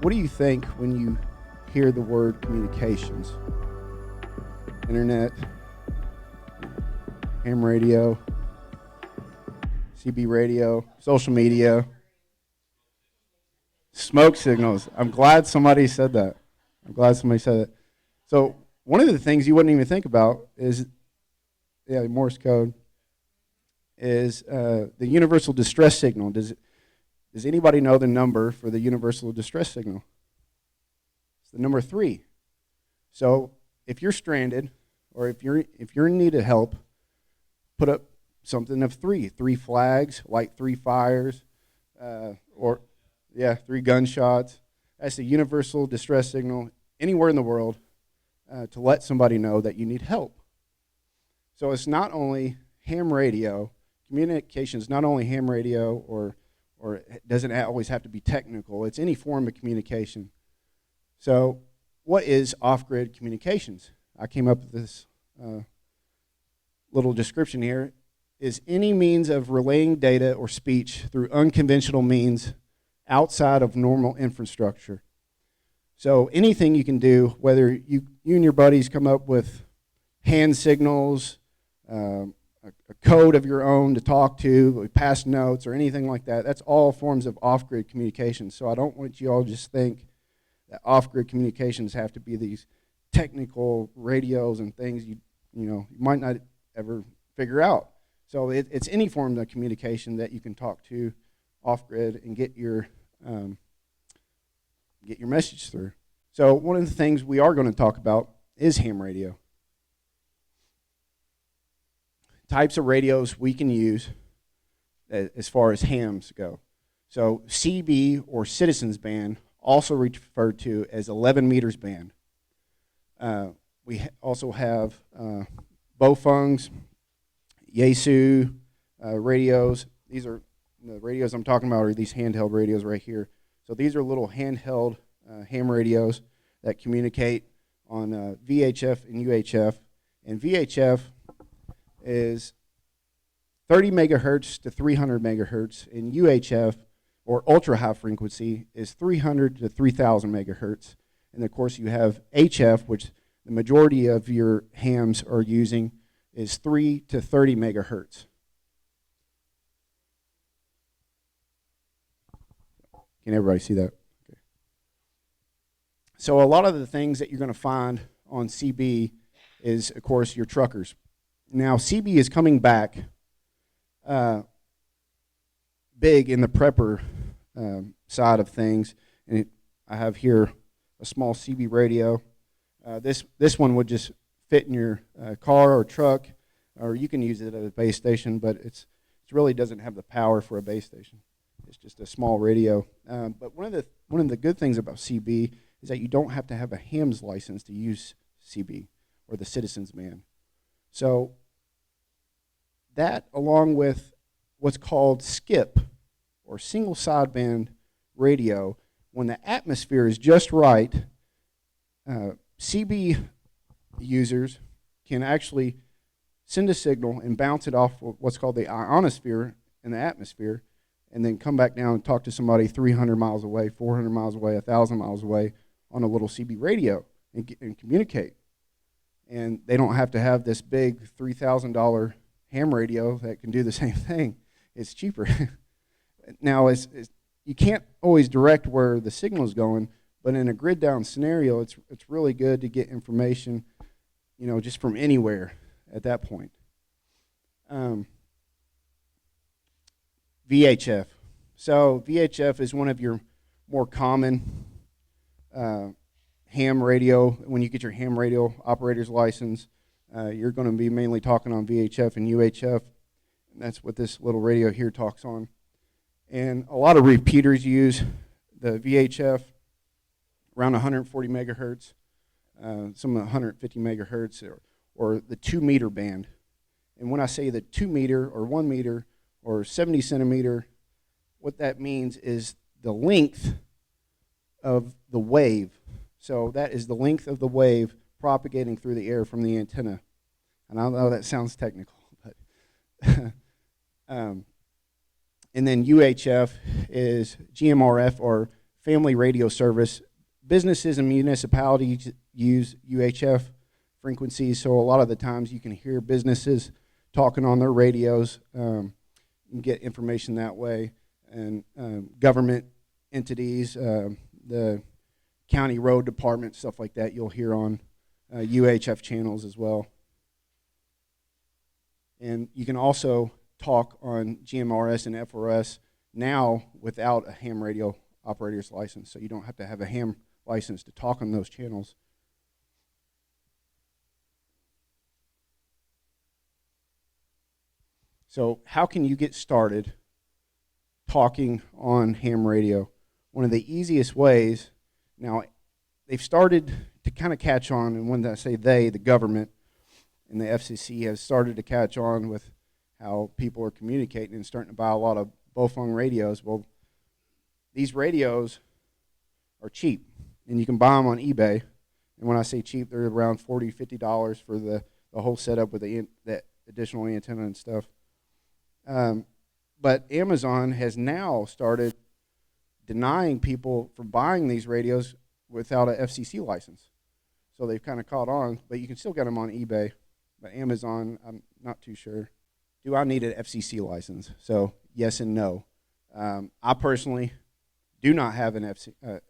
what do you think when you hear the word communications? Internet, ham radio, CB radio, social media, smoke signals. I'm glad somebody said that. So one of the things you wouldn't even think about is, Morse code, is the universal distress signal. Does anybody know the number for the universal distress signal? It's the number 3. So if you're stranded, or if you're in need of help, put up something of 3 flags, like 3 fires, 3 gunshots. That's the universal distress signal anywhere in the world to let somebody know that you need help. So it's not only ham radio, communication is not only ham radio, or it doesn't always have to be technical. It's any form of communication. So what is off-grid communications? I came up with this little description here. Is any means of relaying data or speech through unconventional means outside of normal infrastructure. So anything you can do, whether you and your buddies come up with hand signals, a code of your own to talk to, pass notes, or anything like that, that's all forms of off-grid communication. So I don't want you all to just think that off-grid communications have to be these technical radios and things you might not ever figure out. So it's any form of communication that you can talk to off-grid and get your message through. So one of the things we are going to talk about is ham radio. Types of radios we can use as far as hams go. So CB, or citizens band, also referred to as 11 meters band. We also have Bofungs, Yaesu radios. These are the radios I'm talking about, are these handheld radios right here. So these are little handheld ham radios that communicate on VHF and UHF. And VHF is 30 megahertz to 300 megahertz, and UHF, or ultra high frequency, is 300 to 3,000 megahertz. And of course you have HF, which the majority of your hams are using, is 3 to 30 megahertz. Can everybody see that? Okay. So a lot of the things that you're going to find on CB is, of course, your truckers. Now, CB is coming back big in the prepper side of things. And I have here a small CB radio. This one would just fit in your car or truck, or you can use it at a base station, but it really doesn't have the power for a base station. It's just a small radio. But one of the good things about CB is that you don't have to have a hams license to use CB, or the citizens band. So that, along with what's called SKIP, or single sideband radio, when the atmosphere is just right, CB users can actually send a signal and bounce it off what's called the ionosphere in the atmosphere, and then come back down and talk to somebody 300 miles away, 400 miles away, 1,000 miles away on a little CB radio and communicate. And they don't have to have this big $3,000 ham radio that can do the same thing. It's cheaper. Now, you can't always direct where the signal is going, but in a grid down scenario, it's really good to get information, just from anywhere at that point. VHF. So VHF is one of your more common ham radio. When you get your ham radio operator's license, you're going to be mainly talking on VHF and UHF. And that's what this little radio here talks on. And a lot of repeaters use the VHF around 140 megahertz, some 150 megahertz, or the 2 meter band. And when I say the 2 meter or 1 meter or 70 centimeter, what that means is the length of the wave. So that is the length of the wave propagating through the air from the antenna. And I know that sounds technical, but and then UHF is GMRF, or family radio service. Businesses and municipalities use UHF frequencies, so a lot of the times you can hear businesses talking on their radios and get information that way. And government entities, the county road department, stuff like that, you'll hear on UHF channels as well. And you can also talk on GMRS and FRS now without a ham radio operator's license, so you don't have to have a ham license to talk on those channels. So how can you get started talking on ham radio? One of the easiest ways, now they've started to kind of catch on, and when I say they, the government and the FCC has started to catch on with how people are communicating and starting to buy a lot of Bofong radios. Well, these radios are cheap, and you can buy them on eBay. And when I say cheap, they're around $40, $50 for the whole setup with that additional antenna and stuff. But Amazon has now started denying people from buying these radios without an FCC license. So they've kind of caught on, but you can still get them on eBay. But Amazon, I'm not too sure. Do I need an FCC license? So yes and no. I personally do not have an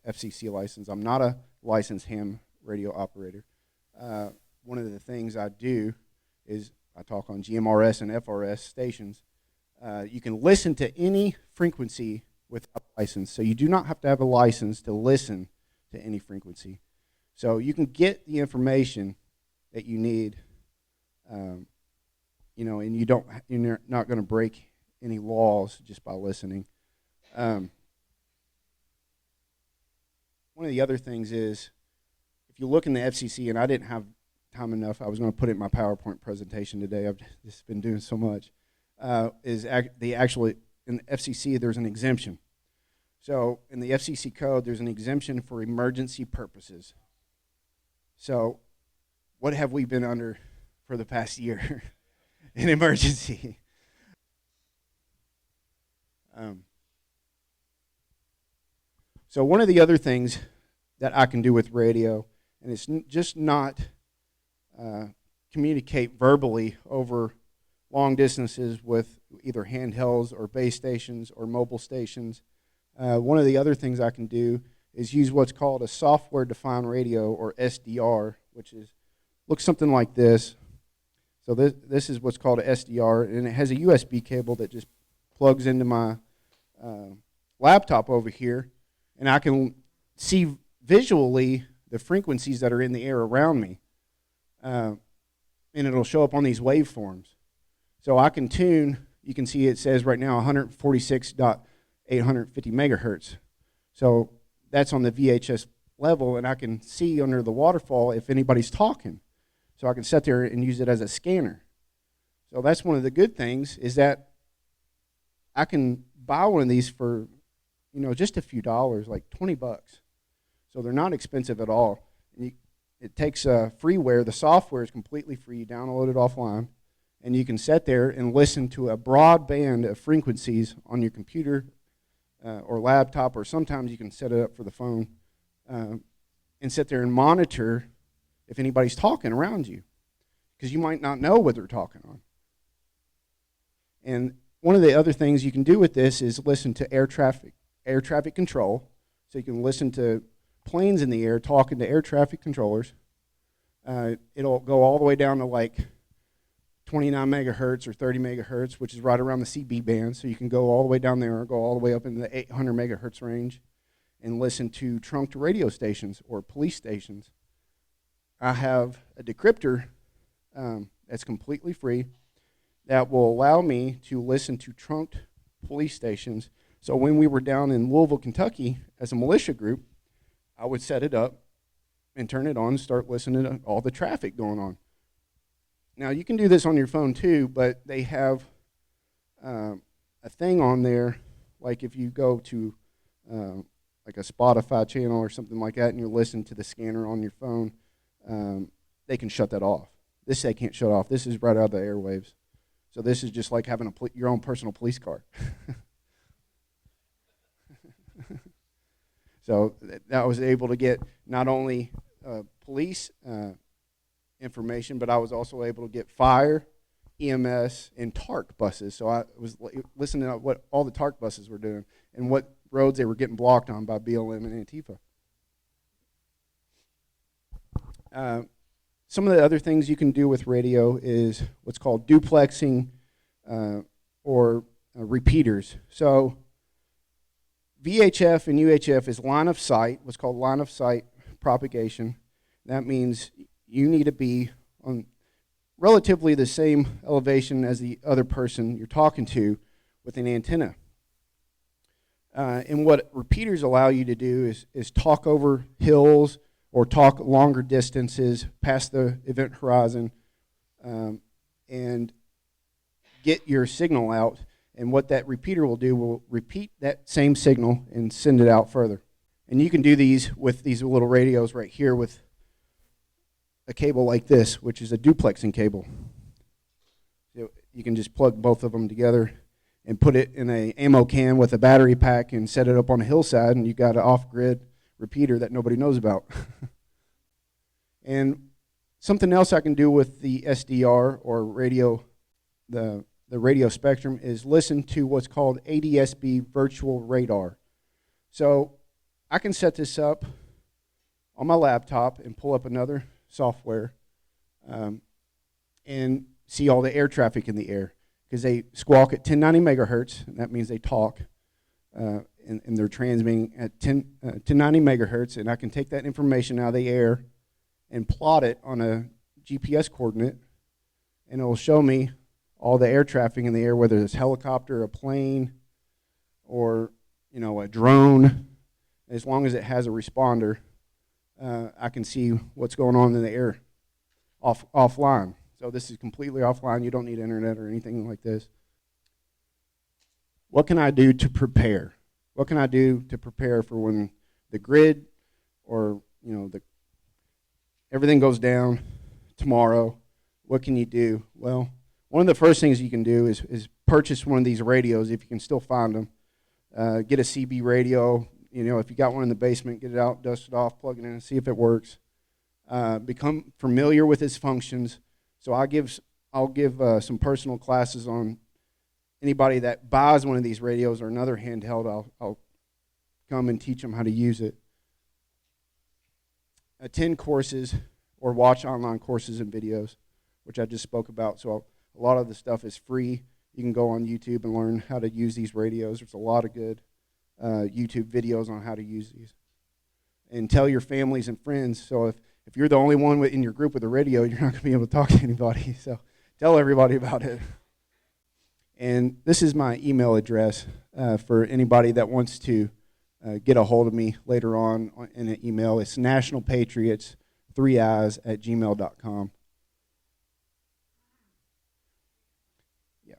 FCC license. I'm not a licensed ham radio operator. One of the things I do is I talk on GMRS and FRS stations. You can listen to any frequency without a license, so you do not have to have a license to listen to any frequency. So you can get the information that you need, and you're not going to break any laws just by listening. One of the other things is, if you look in the FCC, and I didn't have time enough, I was going to put it in my PowerPoint presentation today. I've just been doing so much. In the FCC, there's an exemption. So in the FCC code, there's an exemption for emergency purposes. So what have we been under for the past year? An emergency. So one of the other things that I can do with radio, and it's just not communicate verbally over long distances with either handhelds or base stations or mobile stations. One of the other things I can do is use what's called a software-defined radio, or SDR, which looks something like this. So this is what's called a SDR, and it has a USB cable that just plugs into my laptop over here, and I can see visually the frequencies that are in the air around me, and it'll show up on these waveforms. So I can tune, you can see it says right now 146.850 megahertz. So that's on the VHS level, and I can see under the waterfall if anybody's talking. So I can sit there and use it as a scanner. So that's one of the good things, is that I can buy one of these for, just a few dollars, like $20. So they're not expensive at all. And it takes freeware. The software is completely free. You download it offline. And you can sit there and listen to a broad band of frequencies on your computer or laptop, or sometimes you can set it up for the phone and sit there and monitor if anybody's talking around you, because you might not know what they're talking on. And one of the other things you can do with this is listen to air traffic control. So you can listen to planes in the air talking to air traffic controllers. It'll go all the way down to like 29 megahertz or 30 megahertz, which is right around the CB band. So you can go all the way down there or go all the way up into the 800 megahertz range and listen to trunked radio stations or police stations. I have a decryptor that's completely free that will allow me to listen to trunked police stations. So when we were down in Louisville, Kentucky, as a militia group, I would set it up and turn it on and start listening to all the traffic going on. Now, you can do this on your phone too, but they have a thing on there, like if you go to like a Spotify channel or something like that and you're listening to the scanner on your phone, they can shut that off. This they can't shut off. This is right out of the airwaves. So this is just like having your own personal police car. So I was able to get not only police information, but I was also able to get fire, EMS, and TARC buses. So I was listening to what all the TARC buses were doing and what roads they were getting blocked on by BLM and Antifa. Some of the other things you can do with radio is what's called duplexing or repeaters. So VHF and UHF is line of sight, what's called line of sight propagation. That means you need to be on relatively the same elevation as the other person you're talking to with an antenna. And what repeaters allow you to do is talk over hills or talk longer distances past the event horizon and get your signal out. And what that repeater will do will repeat that same signal and send it out further. And you can do these with these little radios right here with a cable like this, which is a duplexing cable. You can just plug both of them together and put it in an ammo can with a battery pack and set it up on a hillside, and you got an off-grid repeater that nobody knows about. And something else I can do with the SDR or radio, the radio spectrum, is listen to what's called ADSB virtual radar. So I can set this up on my laptop and pull up another software and see all the air traffic in the air, because they squawk at 1090 megahertz, and that means they talk, and they're transmitting at 1090 megahertz, and I can take that information out of the air and plot it on a GPS coordinate, and it will show me all the air traffic in the air, whether it's helicopter, a plane, or a drone. As long as it has a responder, I can see what's going on in the air offline. So this is completely offline. You don't need internet or anything like this. What can I do to prepare? What can I do to prepare for when the grid or everything goes down tomorrow? What can you do? Well, one of the first things you can do is purchase one of these radios if you can still find them. Get a CB radio. If you got one in the basement, get it out, dust it off, plug it in, and see if it works. Become familiar with its functions. So I'll give some personal classes on anybody that buys one of these radios or another handheld. I'll come and teach them how to use it. Attend courses or watch online courses and videos, which I just spoke about. So a lot of the stuff is free. You can go on YouTube and learn how to use these radios. There's a lot of good YouTube videos on how to use these. And tell your families and friends. So if you're the only one in your group with a radio, you're not going to be able to talk to anybody. So tell everybody about it. And this is my email address for anybody that wants to get a hold of me later on in an email. It's nationalpatriots3eyes@gmail.com. Yeah.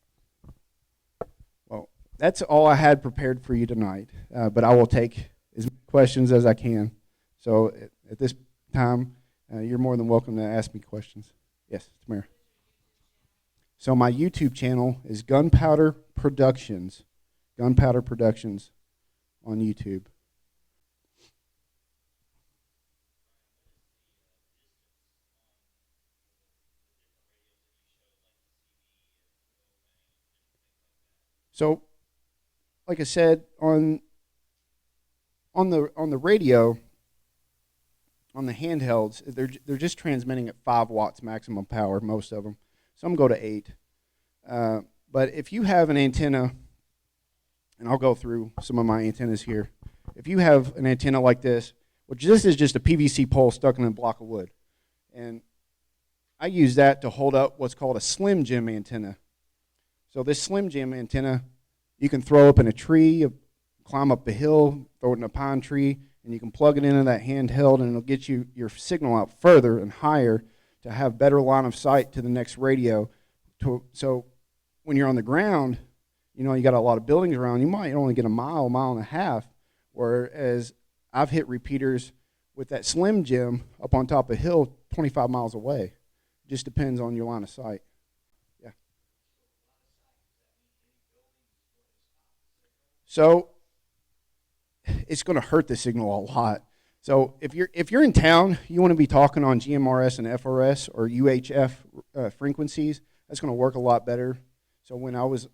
Well, that's all I had prepared for you tonight, but I will take as many questions as I can. So at this time, you're more than welcome to ask me questions. Yes, Tamara. So my YouTube channel is Gunpowder Productions. Gunpowder Productions on YouTube. So, like I said, on the radio, on the handhelds, they're just transmitting at 5 watts maximum power, most of them. Some go to 8. But if you have an antenna, and I'll go through some of my antennas here. If you have an antenna like this, which this is just a PVC pole stuck in a block of wood, and I use that to hold up what's called a Slim Jim antenna. So this Slim Jim antenna, you can throw up in a tree, climb up a hill, throw it in a pine tree, and you can plug it into that handheld, and it'll get you your signal out further and higher to have better line of sight to the next radio. So when you're on the ground, you got a lot of buildings around, you might only get a mile and a half, whereas I've hit repeaters with that Slim Jim up on top of a hill 25 miles away. It just depends on your line of sight. Yeah. So it's going to hurt the signal a lot. So if you're in town, you want to be talking on GMRS and FRS or UHF frequencies. That's going to work a lot better. So when I was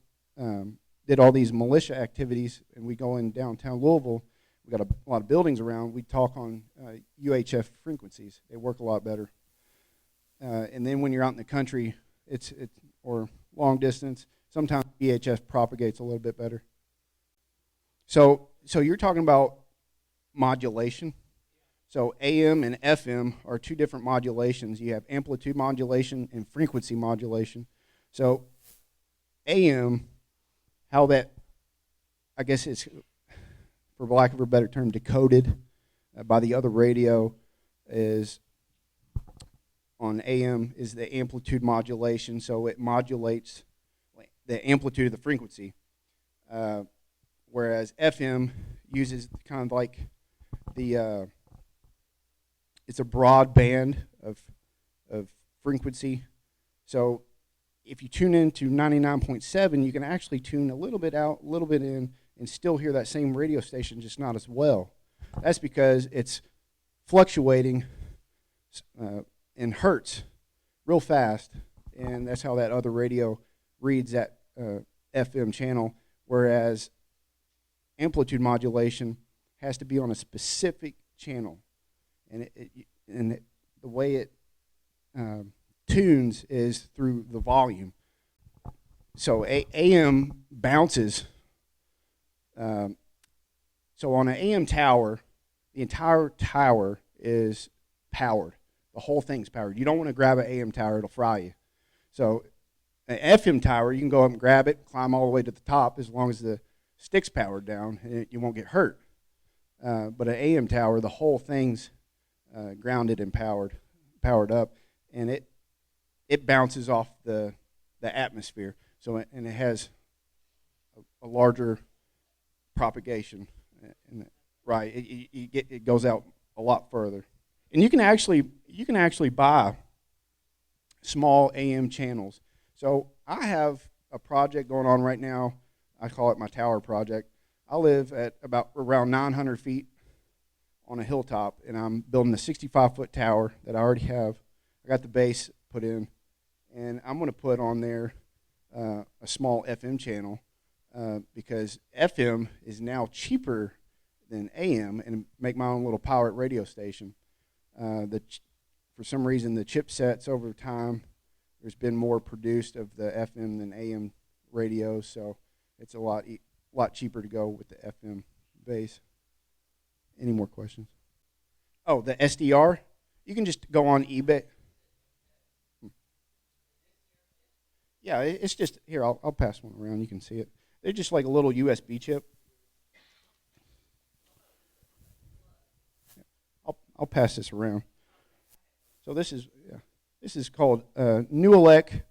did all these militia activities, and we go in downtown Louisville, we got a lot of buildings around. We talk on UHF frequencies. They work a lot better. And then when you're out in the country, or long distance, sometimes VHF propagates a little bit better. So you're talking about modulation. So AM and FM are two different modulations. You have amplitude modulation and frequency modulation. So AM, how that, I guess it's, for lack of a better term, decoded by the other radio is on AM is the amplitude modulation. So it modulates the amplitude of the frequency. Whereas FM uses kind of like the, it's a broad band of frequency. So if you tune into 99.7, you can actually tune a little bit out, a little bit in, and still hear that same radio station, just not as well. That's because it's fluctuating in hertz real fast, and that's how that other radio reads that FM channel, whereas amplitude modulation has to be on a specific channel. And the way it tunes is through the volume. So AM bounces. So on an AM tower, the entire tower is powered. The whole thing's powered. You don't want to grab an AM tower, it'll fry you. So an FM tower, you can go up and grab it, climb all the way to the top as long as the stick's powered down, and you won't get hurt. But an AM tower, the whole thing's grounded and powered up, and it bounces off the atmosphere. So and it has a larger propagation, right? It goes out a lot further, and you can actually buy small AM channels. So I have a project going on right now. I call it my tower project. I live at about around 900 feet on a hilltop, and I'm building a 65-foot tower that I already have. I got the base put in, and I'm going to put on there a small FM channel because FM is now cheaper than AM, and make my own little pirate radio station. For some reason, the chipsets over time, there's been more produced of the FM than AM radio, so it's a lot cheaper to go with the FM base. Any more questions? Oh, the SDR? You can just go on eBay. Yeah, it's just, here, I'll pass one around. You can see it. They're just like a little USB chip. I'll pass this around. So this is called Newelec,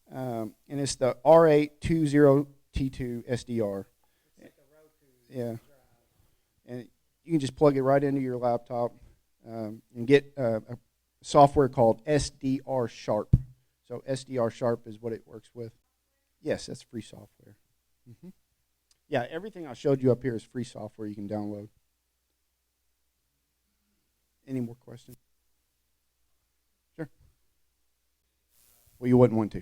and it's the R820T2 SDR. Yeah, and you can just plug it right into your laptop and get a software called SDR Sharp. So SDR Sharp is what it works with. Yes, that's free software. Mm-hmm. Yeah, everything I showed you up here is free software you can download. Any more questions? Sure. Well, you wouldn't want to.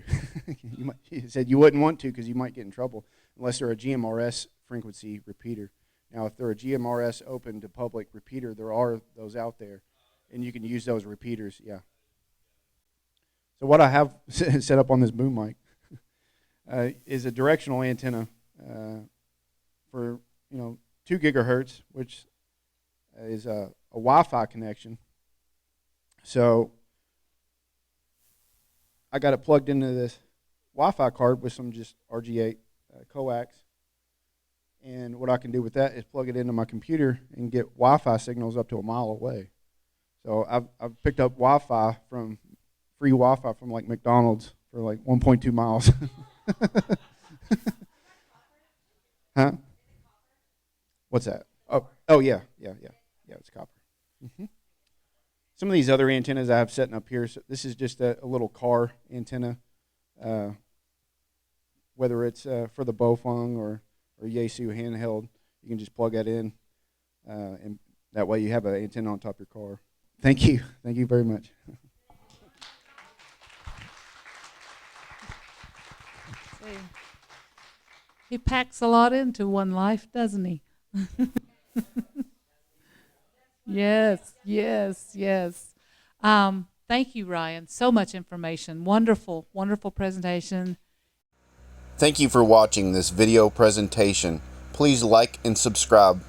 You said you wouldn't want to because you might get in trouble unless they're a GMRS frequency repeater. Now, if they're a GMRS open to public repeater, there are those out there, and you can use those repeaters, yeah. So what I have set up on this boom mic is a directional antenna for 2 gigahertz, which is a Wi-Fi connection. So I got it plugged into this Wi-Fi card with some just RG8 coax. And what I can do with that is plug it into my computer and get Wi-Fi signals up to a mile away. So I've picked up free Wi-Fi from like McDonald's for like 1.2 miles. Huh? What's that? Oh yeah, it's copper. Mm-hmm. Some of these other antennas I have setting up here. So this is just a little car antenna, whether it's for the Bofeng or Yaesu handheld. You can just plug that in. and that way you have an antenna on top of your car. Thank you. Thank you very much. See, he packs a lot into one life, doesn't he? Yes, yes, yes. Thank you, Ryan. So much information. Wonderful, wonderful presentation. Thank you for watching this video presentation. Please like and subscribe